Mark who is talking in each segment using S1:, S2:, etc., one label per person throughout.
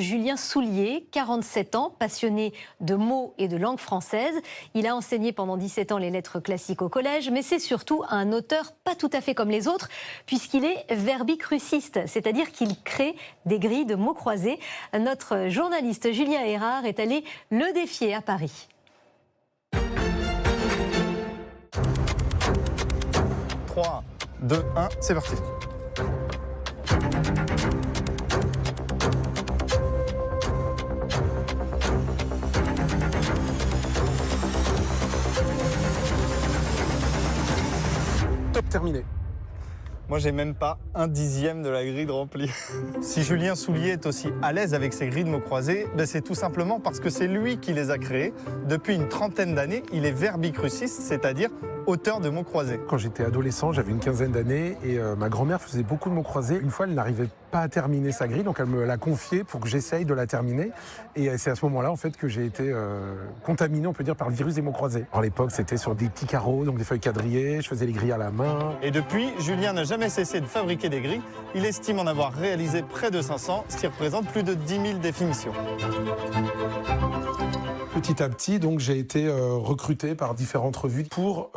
S1: Julien Soulier, 47 ans, passionné de mots et de langue française. Il a enseigné pendant 17 ans les lettres classiques au collège, mais c'est surtout un auteur pas tout à fait comme les autres, puisqu'il est verbicruciste, c'est-à-dire qu'il crée des grilles de mots croisés. Notre journaliste Julien Erard est allé le défier à Paris. «
S2: 3, 2, 1, c'est parti. Top, terminé. Moi, j'ai même pas un dixième de la grille de remplie. Si Julien Soulier est aussi à l'aise avec ses grilles de mots croisés, ben c'est tout simplement parce que c'est lui qui les a créées. Depuis une trentaine d'années, il est verbicruciste, c'est-à-dire auteur de mots croisés.
S3: Quand j'étais adolescent, j'avais une quinzaine d'années et ma grand-mère faisait beaucoup de mots croisés. Une fois, elle n'arrivait pas à terminer sa grille, donc elle me l'a confiée pour que j'essaye de la terminer. Et c'est à ce moment-là, en fait, que j'ai été contaminé, on peut dire, par le virus des mots croisés. À l'époque, c'était sur des petits carreaux, donc des feuilles quadrillées, je faisais les grilles à la main.
S2: Et depuis, Julien n'a jamais cessé de fabriquer des grilles. Il estime en avoir réalisé près de 500, ce qui représente plus de 10 000 définitions.
S3: Petit à petit, donc, j'ai été recruté par différentes revues pour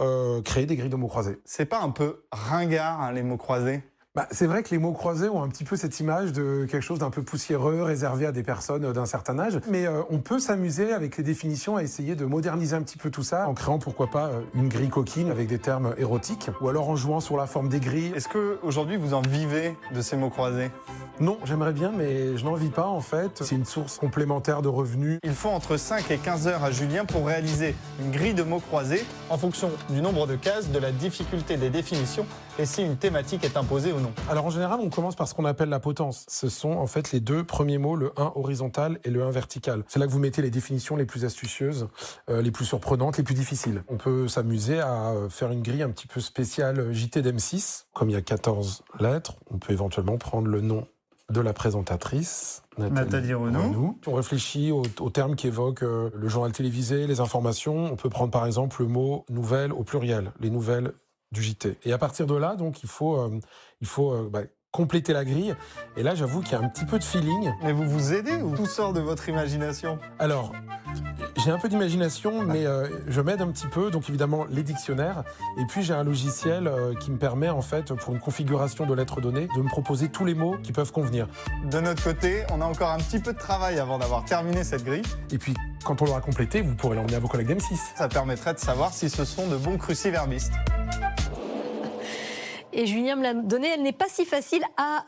S3: créer des grilles de mots croisés.
S2: C'est pas un peu ringard, hein, les mots croisés ?
S3: C'est vrai que les mots croisés ont un petit peu cette image de quelque chose d'un peu poussiéreux, réservé à des personnes d'un certain âge. Mais on peut s'amuser avec les définitions à essayer de moderniser un petit peu tout ça en créant pourquoi pas une grille coquine avec des termes érotiques ou alors en jouant sur la forme des grilles.
S2: Est-ce qu'aujourd'hui vous en vivez de ces mots croisés ?
S3: Non, j'aimerais bien, mais je n'en vis pas en fait. C'est une source complémentaire de revenus.
S2: Il faut entre 5 et 15 heures à Julien pour réaliser une grille de mots croisés en fonction du nombre de cases, de la difficulté des définitions et si une thématique est imposée ou non.
S3: Alors en général, on commence par ce qu'on appelle la potence. Ce sont en fait les deux premiers mots, le 1 horizontal et le 1 vertical. C'est là que vous mettez les définitions les plus astucieuses, les plus surprenantes, les plus difficiles. On peut s'amuser à faire une grille un petit peu spéciale JT d'M6. Comme il y a 14 lettres, on peut éventuellement prendre le nom de la présentatrice,
S2: Nathalie Renaud.
S3: On réfléchit aux termes qui évoquent le journal télévisé, les informations. On peut prendre par exemple le mot nouvelles au pluriel, les nouvelles du JT. Et à partir de là, donc, il faut compléter la grille. Et là, j'avoue qu'il y a un petit peu de feeling.
S2: Mais vous vous aidez ou tout sort de votre imagination ?
S3: Alors, j'ai un peu d'imagination, mais je m'aide un petit peu. Donc évidemment, les dictionnaires. Et puis, j'ai un logiciel qui me permet, en fait, pour une configuration de lettres données, de me proposer tous les mots qui peuvent convenir.
S2: De notre côté, on a encore un petit peu de travail avant d'avoir terminé cette grille.
S3: Et puis, quand on l'aura complété, vous pourrez l'emmener à vos collègues d'M6.
S2: Ça permettrait de savoir si ce sont de bons cruciverbistes.
S1: Et Julien me l'a donné, elle n'est pas si facile à